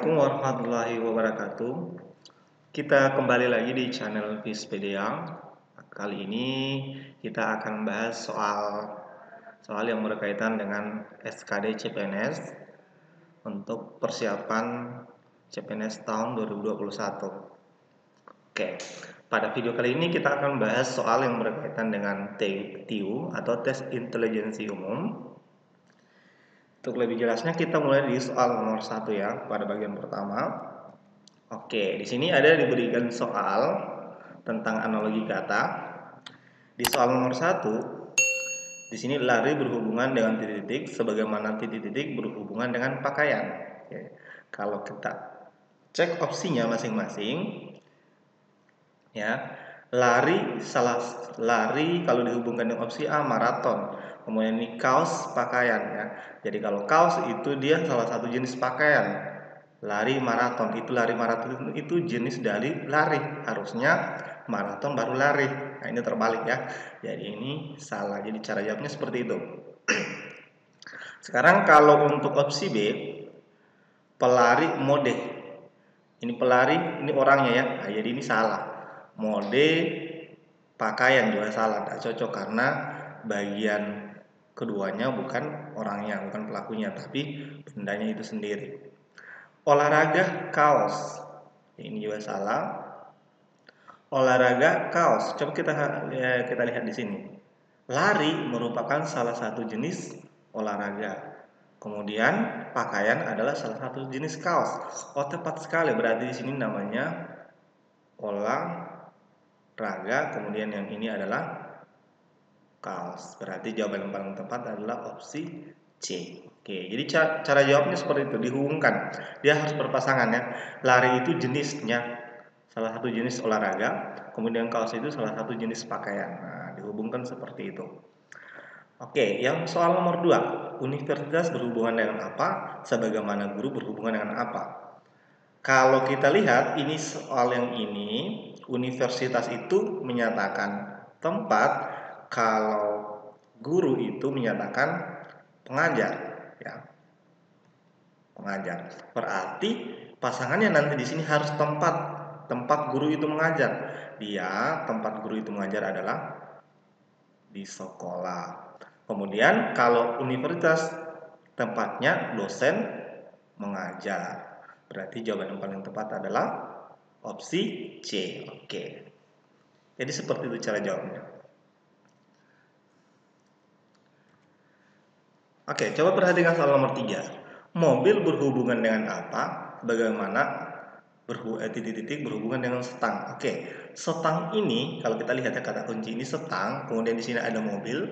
Assalamualaikum warahmatullahi wabarakatuh. Kita kembali lagi di channel Fispedia. Kali ini kita akan bahas soal yang berkaitan dengan SKD CPNS untuk persiapan CPNS tahun 2021. Oke, pada video kali ini kita akan bahas soal yang berkaitan dengan TIU atau Tes Intelijensi Umum. Untuk lebih jelasnya kita mulai di soal nomor 1 ya, pada bagian pertama. Oke, di sini ada diberikan soal tentang analogi kata. Di soal nomor 1, di sini lari berhubungan dengan titik-titik sebagaimana titik-titik berhubungan dengan pakaian. Oke. Kalau kita cek opsinya masing-masing ya, lari kalau dihubungkan dengan opsi A maraton. Kemudian ini kaos pakaian ya. Jadi kalau kaos itu dia salah satu jenis pakaian. Lari maraton itu jenis dari lari. Harusnya maraton baru lari. Nah, ini terbalik ya. Jadi ini salah. Jadi cara jawabnya seperti itu. Sekarang kalau untuk opsi B, pelari mode. Ini pelari, ini orangnya ya. Nah, jadi ini salah. Mode pakaian juga salah, tidak cocok karena bagian keduanya bukan orangnya, bukan pelakunya, tapi bendanya itu sendiri. Olahraga kaos, ini juga salah. Olahraga kaos, coba kita lihat di sini. Lari merupakan salah satu jenis olahraga. Kemudian pakaian adalah salah satu jenis kaos. Oh, tepat sekali, berarti di sini namanya olahraga, kemudian yang ini adalah kaos. Berarti jawaban yang paling tepat adalah opsi C. Oke, jadi cara jawabnya seperti itu, dihubungkan. Dia harus berpasangan ya. Lari itu jenisnya salah satu jenis olahraga, kemudian kaos itu salah satu jenis pakaian. Nah, dihubungkan seperti itu. Oke, yang soal nomor 2, universitas berhubungan dengan apa? Sebagaimana guru berhubungan dengan apa? Kalau kita lihat ini soal yang ini, universitas itu menyatakan tempat, kalau guru itu menyatakan pengajar, ya. Pengajar. Berarti pasangannya nanti di sini harus tempat guru itu mengajar. Dia tempat guru itu mengajar adalah di sekolah. Kemudian kalau universitas tempatnya dosen mengajar. Berarti jawaban yang paling tepat adalah opsi C. Oke. Jadi seperti itu cara jawabnya. Oke, coba perhatikan soal nomor 3. Mobil berhubungan dengan apa? Bagaimana titik-titik berhubungan dengan setang. Oke, setang ini kalau kita lihat ya, kata kunci ini setang, kemudian di sini ada mobil.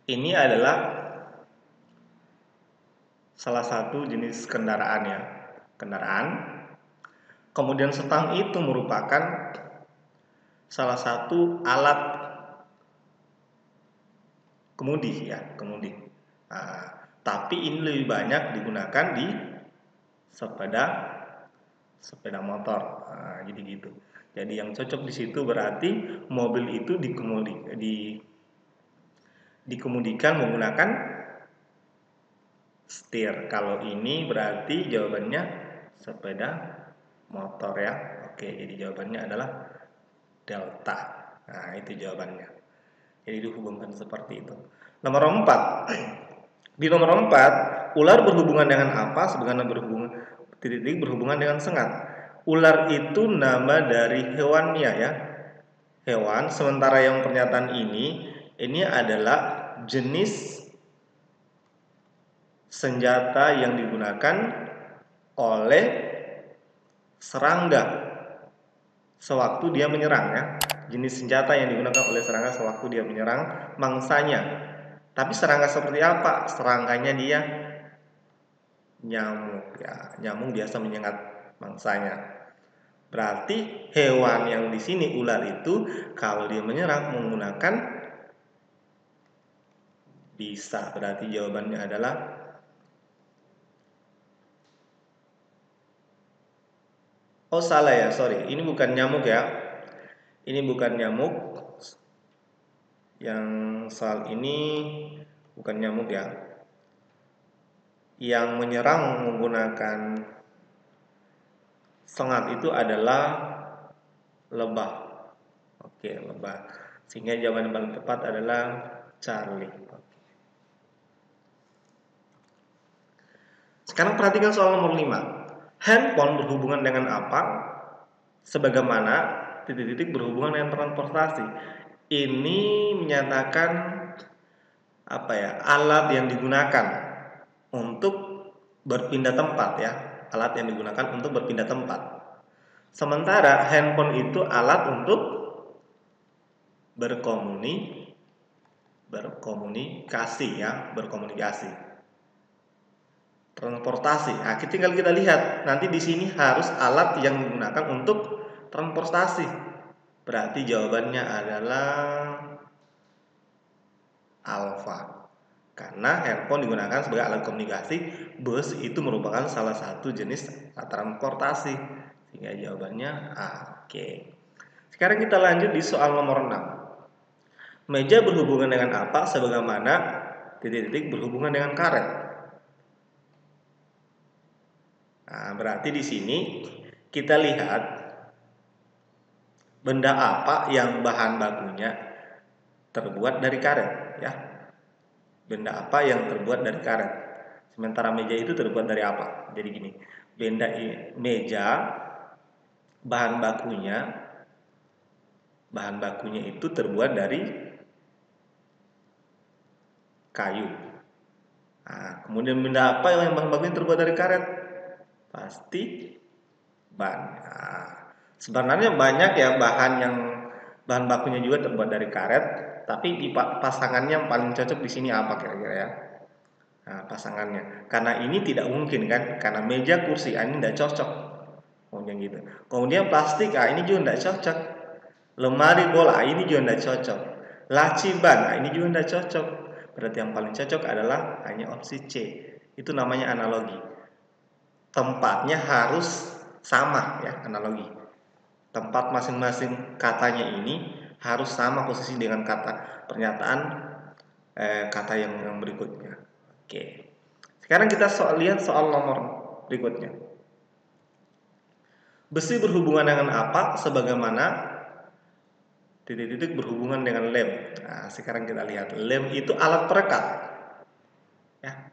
Ini adalah salah satu jenis kendaraan ya, kendaraan. Kemudian setang itu merupakan salah satu alat kemudi ya, kemudi. Nah, tapi ini lebih banyak digunakan di sepeda motor. Nah, jadi gitu. Jadi yang cocok di situ berarti mobil itu dikemudikan menggunakan setir. Kalau ini berarti jawabannya sepeda motor ya. Oke, jadi jawabannya adalah delta. Nah, itu jawabannya. Jadi dihubungkan seperti itu. Nomor 4. Di nomor 4, ular berhubungan dengan apa? Sebagaimana titik berhubungan dengan sengat. Ular itu nama dari hewannya ya. Hewan, sementara yang pernyataan ini adalah jenis senjata yang digunakan oleh serangga sewaktu dia menyerang ya. Jenis senjata yang digunakan oleh serangga sewaktu dia menyerang mangsanya. Tapi serangga seperti apa? Serangganya dia nyamuk ya. Nyamuk biasa menyengat mangsanya. Berarti hewan yang di sini ular itu kalau dia menyerang menggunakan bisa. Berarti jawabannya adalah oh salah ya, sorry. Ini bukan nyamuk ya. Ini bukan nyamuk. Yang soal ini bukan nyamuk ya. yang menyerang menggunakan sengat itu adalah lebah. Oke, lebah. Sehingga jawaban yang paling tepat adalah Charlie. Sekarang perhatikan soal nomor 5. Handphone berhubungan dengan apa? Sebagaimana titik-titik berhubungan dengan transportasi. Ini menyatakan alat yang digunakan untuk berpindah tempat ya. Alat yang digunakan untuk berpindah tempat. Sementara handphone itu alat untuk berkomunikasi ya, berkomunikasi. Transportasi. Nah, tinggal kita lihat. Nanti di sini harus alat yang digunakan untuk transportasi. Berarti jawabannya adalah alfa. Karena handphone digunakan sebagai alat komunikasi, bus itu merupakan salah satu jenis transportasi. Sehingga jawabannya A. Oke. Sekarang kita lanjut di soal nomor 6. Meja berhubungan dengan apa sebagaimana titik-titik berhubungan dengan karet. Nah, berarti di sini kita lihat benda apa yang bahan bakunya terbuat dari karet ya. Benda apa yang terbuat dari karet. Sementara meja itu terbuat dari apa? Jadi gini, meja bahan bakunya itu terbuat dari kayu. Nah, kemudian benda apa yang bahan bakunya terbuat dari karet? Pasti ban. Nah, sebenarnya banyak ya bahan bakunya juga terbuat dari karet, tapi di pasangannya yang paling cocok di sini apa kira-kira ya? Nah, pasangannya. Karena ini tidak mungkin kan? Karena meja, kursi ini tidak cocok. Kemudian gitu. Kemudian plastik, ini juga tidak cocok. Lemari bola, ini juga tidak cocok. Laci ban, ini juga tidak cocok. Berarti yang paling cocok adalah hanya opsi C. Itu namanya analogi. Tempatnya harus sama ya, analogi. Tempat masing-masing katanya ini harus sama posisi dengan kata pernyataan kata yang berikutnya. Oke. Sekarang kita lihat soal nomor berikutnya. Besi berhubungan dengan apa sebagaimana titik-titik berhubungan dengan lem. Nah, sekarang kita lihat. Lem itu alat perekat. Ya.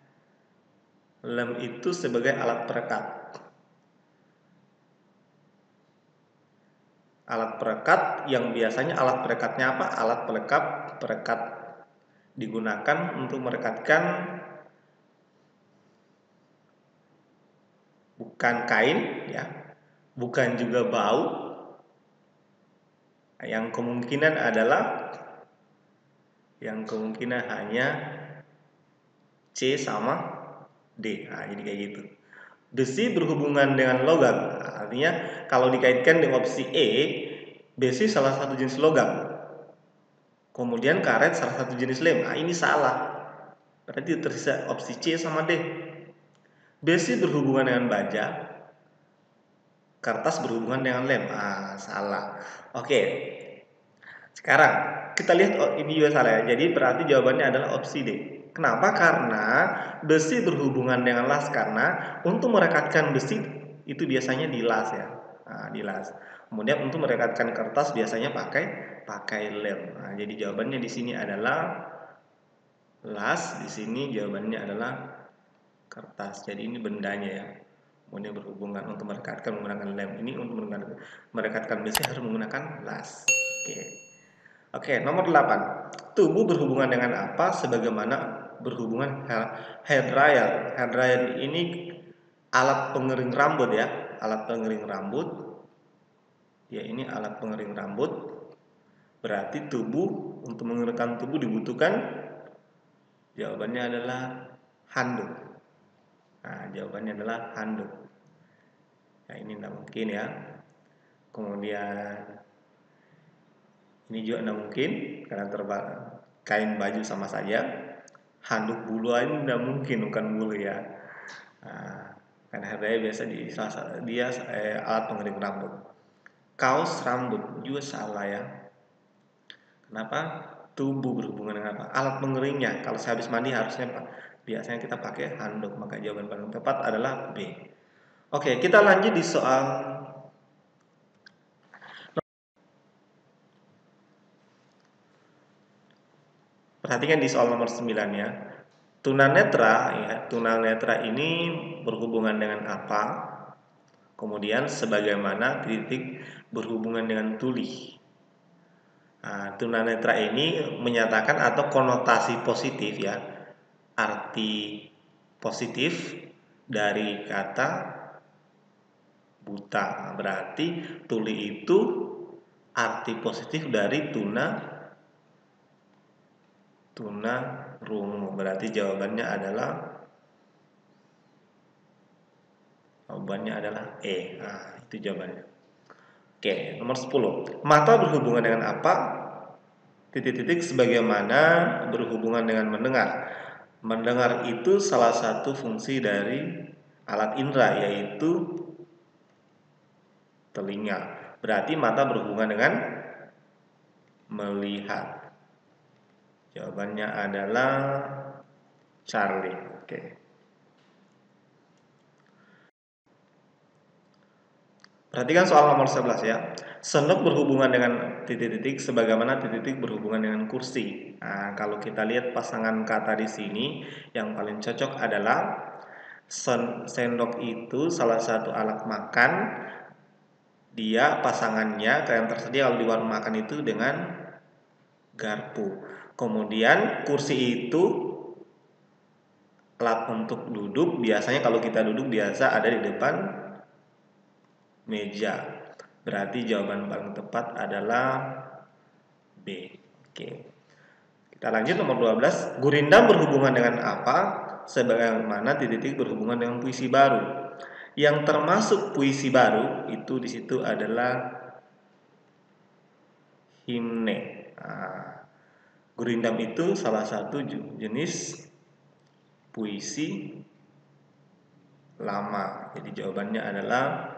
Lem itu sebagai alat perekat. Alat perekat yang biasanya alat perekatnya apa? Alat perekat digunakan untuk merekatkan bukan kain ya, bukan juga bau. Yang kemungkinan hanya C sama D. Nah, jadi kayak gitu. Besi berhubungan dengan logam. Artinya kalau dikaitkan dengan opsi E, besi salah satu jenis logam. Kemudian karet salah satu jenis lem. Nah, ini salah. Berarti tersisa opsi C sama D. Besi berhubungan dengan baja. Kertas berhubungan dengan lem. Salah. Oke. Sekarang kita lihat ini juga salah ya. Jadi berarti jawabannya adalah opsi D. Kenapa? Karena besi berhubungan dengan las. Karena untuk merekatkan besi itu biasanya dilas ya. Dilas. Kemudian untuk merekatkan kertas biasanya pakai lem. Jadi jawabannya di sini adalah las. Di sini jawabannya adalah kertas. Jadi ini bendanya ya. Kemudian berhubungan untuk merekatkan menggunakan lem. Ini untuk merekatkan besi harus menggunakan las. Oke, nomor 8. Tubuh berhubungan dengan apa sebagaimana berhubungan hair dryer. Hair dryer ini alat pengering rambut ya, alat pengering rambut. Ya, ini alat pengering rambut. Berarti tubuh untuk mengeringkan tubuh dibutuhkan. Jawabannya adalah handuk. Nah, jawabannya adalah handuk. Nah, ini tidak mungkin ya. Kemudian ini juga tidak mungkin karena kain baju sama saja. Handuk bulu ini tidak mungkin, bukan bulu ya. Karena harganya biasa dia alat pengering rambut. Kaos rambut juga salah ya. Kenapa? Tubuh berhubungan dengan apa? Alat pengeringnya. Kalau saya habis mandi harusnya biasanya kita pakai handuk, maka jawaban paling tepat adalah B. Oke, kita lanjut di soal perhatikan di soal nomor 9 ya. Tunanetra ya, tunanetra ini berhubungan dengan apa? Kemudian sebagaimana titik berhubungan dengan tuli. Nah, tunanetra ini menyatakan atau konotasi positif ya, arti positif dari kata buta. Berarti tuli itu arti positif dari tunarungu. Berarti jawabannya adalah E. Nah, itu jawabannya. Oke, nomor 10. Mata berhubungan dengan apa? Titik-titik sebagaimana berhubungan dengan mendengar. Mendengar itu salah satu fungsi dari alat indera, yaitu telinga. Berarti mata berhubungan dengan melihat. Jawabannya adalah Charlie. Oke. Perhatikan soal nomor 11 ya. Sendok berhubungan dengan titik-titik sebagaimana titik-titik berhubungan dengan kursi. Nah, kalau kita lihat pasangan kata di sini, yang paling cocok adalah sendok itu salah satu alat makan. Dia pasangannya yang tersedia kalau di warung makan itu dengan garpu. Kemudian kursi itu alat untuk duduk. Biasanya kalau kita duduk biasa ada di depan meja. Berarti jawaban paling tepat adalah B. Oke. Kita lanjut nomor 12. Gurindam berhubungan dengan apa? Sebagaimana titik-titik berhubungan dengan puisi baru. Yang termasuk puisi baru itu di situ adalah himne. Nah, gurindam itu salah satu jenis puisi lama. Jadi jawabannya adalah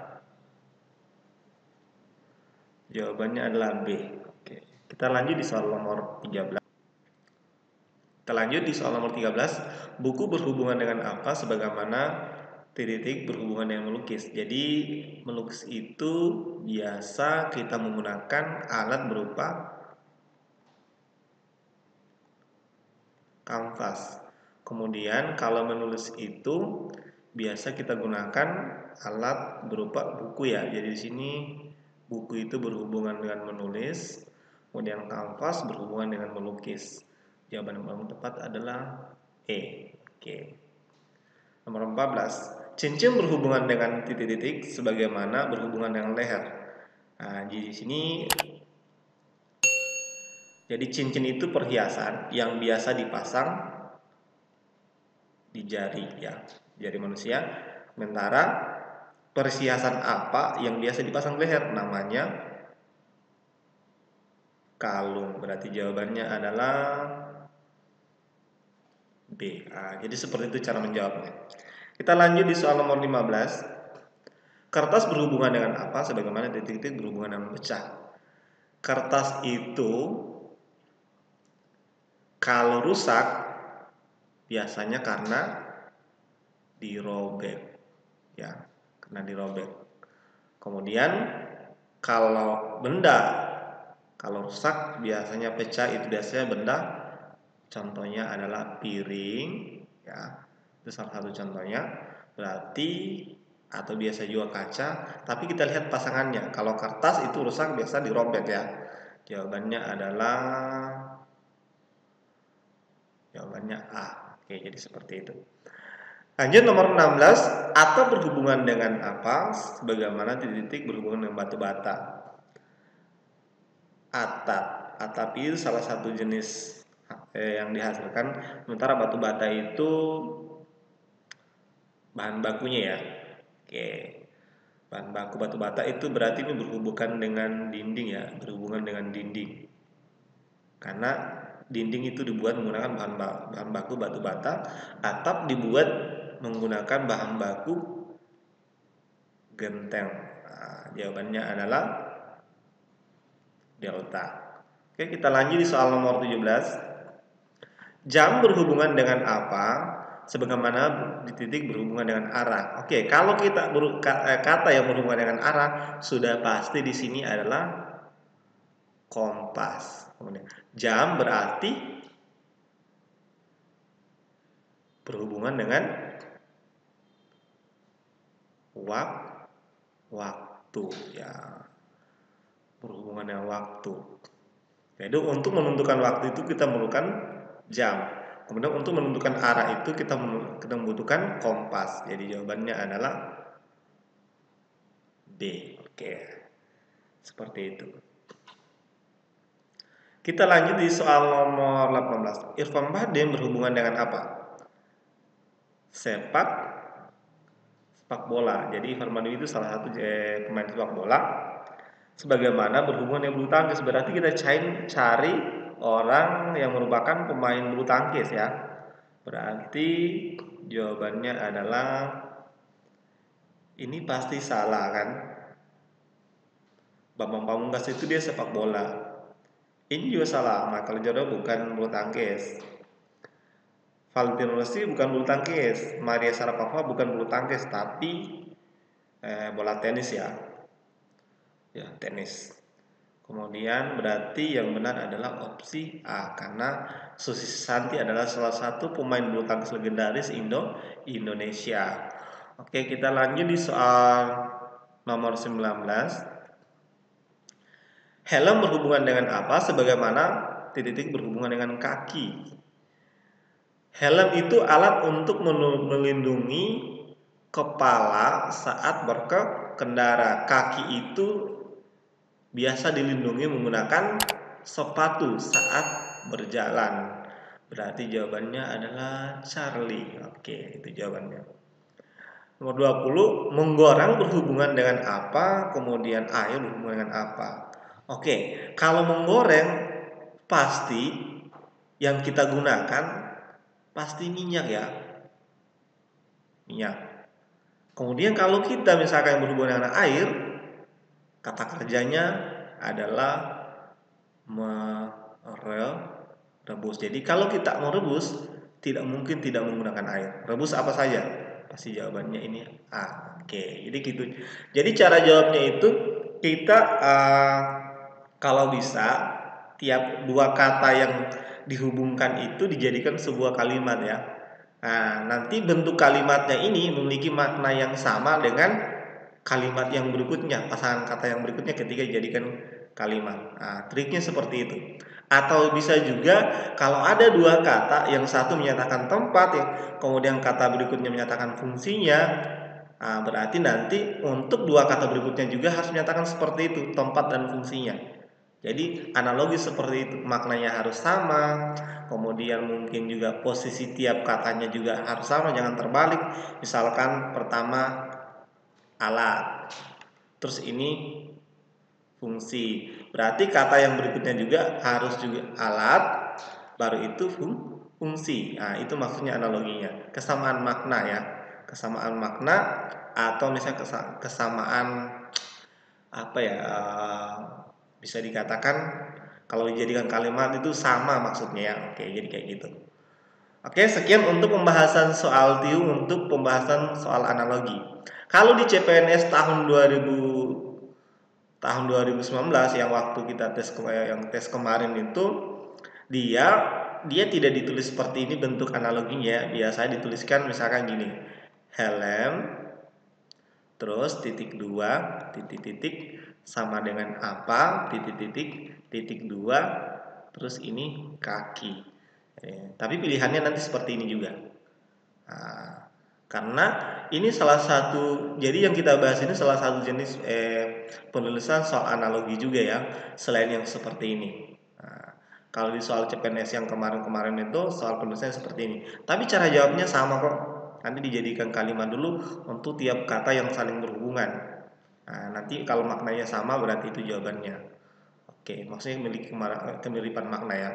B. Oke. Kita lanjut di soal nomor 13. Kita lanjut di soal nomor 13. Buku berhubungan dengan apa sebagaimana titik berhubungan dengan melukis. Jadi melukis itu biasa kita menggunakan alat berupa kanvas. Kemudian kalau menulis itu biasa kita gunakan alat berupa buku ya. Jadi di sini buku itu berhubungan dengan menulis, kemudian kanvas berhubungan dengan melukis. Jawaban yang paling tepat adalah E. Oke. Nomor 14. Cincin berhubungan dengan titik-titik sebagaimana berhubungan dengan leher. Nah, di sini jadi cincin itu perhiasan yang biasa dipasang di jari ya, jari manusia. Sementara perhiasan apa yang biasa dipasang di leher? Namanya kalung. Berarti jawabannya adalah B. Nah, jadi seperti itu cara menjawabnya. Kita lanjut di soal nomor 15. Kertas berhubungan dengan apa? Sebagaimana titik-titik berhubungan dengan pecah. Kertas itu kalau rusak biasanya karena dirobek ya, karena dirobek. Kemudian kalau rusak biasanya pecah itu biasanya benda, contohnya adalah piring ya, itu salah satu contohnya. Berarti atau biasa juga kaca, tapi kita lihat pasangannya. Kalau kertas itu rusak biasa dirobek ya. Jawabannya A. Oke, jadi seperti itu. Lanjut nomor 16. Atap berhubungan dengan apa? Sebagaimana titik-titik berhubungan dengan batu bata. Atap itu salah satu jenis yang dihasilkan. Sementara batu bata itu bahan bakunya ya. Oke. Bahan baku batu bata itu berarti ini berhubungan dengan dinding ya, berhubungan dengan dinding. Karena dinding itu dibuat menggunakan bahan baku batu bata, atap dibuat menggunakan bahan baku genteng. Nah, jawabannya adalah delta. Oke, kita lanjut di soal nomor 17. Jam berhubungan dengan apa? sebagaimana di titik berhubungan dengan arah. Oke, kalau kita kata yang berhubungan dengan arah sudah pasti di sini adalah kompas. Kemudian jam berarti berhubungan dengan waktu ya, berhubungan dengan waktu. Jadi untuk menentukan waktu itu kita memerlukan jam. Kemudian untuk menentukan arah itu kita membutuhkan kompas. Jadi jawabannya adalah D. Oke. Seperti itu. Kita lanjut di soal nomor 18. Irfan Bahdim berhubungan dengan apa? Sepak bola. Jadi Irfan Bahdim itu salah satu pemain sepak bola. Sebagaimana berhubungan dengan bulu tangkis, berarti kita cari orang yang merupakan pemain bulu tangkis ya. Berarti jawabannya adalah ini pasti salah kan? Bambang Pamungkas itu dia sepak bola. Ini juga salah, Michael Jordan bukan bulu tangkis. Valentino Rossi bukan bulu tangkis. Maria Sharapova bukan bulu tangkis, tapi bola tenis ya. Ya, tenis. Kemudian berarti yang benar adalah opsi A, karena Susi Susanti adalah salah satu pemain bulu tangkis legendaris Indonesia. Oke, kita lanjut di soal nomor 19. Helm berhubungan dengan apa sebagaimana titik berhubungan dengan kaki. Helm itu alat untuk melindungi kepala saat berkendara. Kaki itu biasa dilindungi menggunakan sepatu saat berjalan. Berarti jawabannya adalah Charlie. Oke, itu jawabannya. Nomor 20, menggoreng berhubungan dengan apa? Kemudian air berhubungan dengan apa? Oke, kalau menggoreng pasti yang kita gunakan pasti minyak ya. Minyak. Kemudian kalau kita misalkan yang berhubungan dengan air, kata kerjanya adalah merebus. Jadi kalau kita mau rebus, tidak mungkin tidak menggunakan air. Rebus apa saja? Pasti jawabannya ini A. Oke, jadi gitu. Jadi cara jawabnya itu kita kalau bisa tiap dua kata yang dihubungkan itu dijadikan sebuah kalimat ya. Nah, nanti bentuk kalimatnya ini memiliki makna yang sama dengan kalimat yang berikutnya, pasangan kata yang berikutnya ketika dijadikan kalimat. Nah, triknya seperti itu. Atau bisa juga kalau ada dua kata, yang satu menyatakan tempat, kemudian kata berikutnya menyatakan fungsinya, nah, berarti nanti untuk dua kata berikutnya juga harus menyatakan seperti itu, tempat dan fungsinya. Jadi analogi seperti itu, maknanya harus sama, kemudian mungkin juga posisi tiap katanya juga harus sama, jangan terbalik. Misalkan pertama alat, terus ini fungsi, berarti kata yang berikutnya juga harus juga alat, baru itu fungsi. Nah, itu maksudnya analoginya, kesamaan makna ya, kesamaan makna atau misalnya kesamaan apa ya, bisa dikatakan kalau dijadikan kalimat itu sama maksudnya ya. Oke, jadi kayak gitu. Oke, sekian untuk pembahasan soal TIU, untuk pembahasan soal analogi. Kalau di CPNS tahun 2019 yang waktu kita tes kemarin itu dia tidak ditulis seperti ini bentuk analoginya. Biasanya dituliskan misalkan gini. Helm terus titik 2 titik sama dengan apa titik 2 terus ini kaki. Tapi pilihannya nanti seperti ini juga. Nah, karena ini salah satu, jadi yang kita bahas ini salah satu jenis penulisan soal analogi juga ya, selain yang seperti ini. Nah, kalau di soal CPNS yang kemarin-kemarin itu soal penulisannya seperti ini, tapi cara jawabnya sama kok. Nanti dijadikan kalimat dulu untuk tiap kata yang saling berhubungan. Nah, nanti kalau maknanya sama berarti itu jawabannya. Oke, maksudnya memiliki kemiripan makna ya.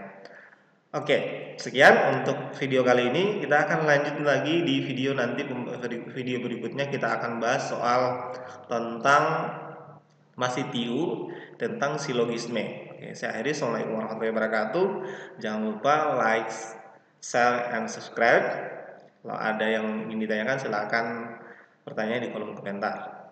Oke, sekian untuk video kali ini. Kita akan lanjut lagi di video nanti, video berikutnya kita akan bahas soal tentang masih TIU tentang silogisme. Oke, saya akhiri. Assalamualaikum warahmatullahi wabarakatuh. Jangan lupa like, share, and subscribe. Kalau ada yang ingin ditanyakan, silakan bertanya di kolom komentar.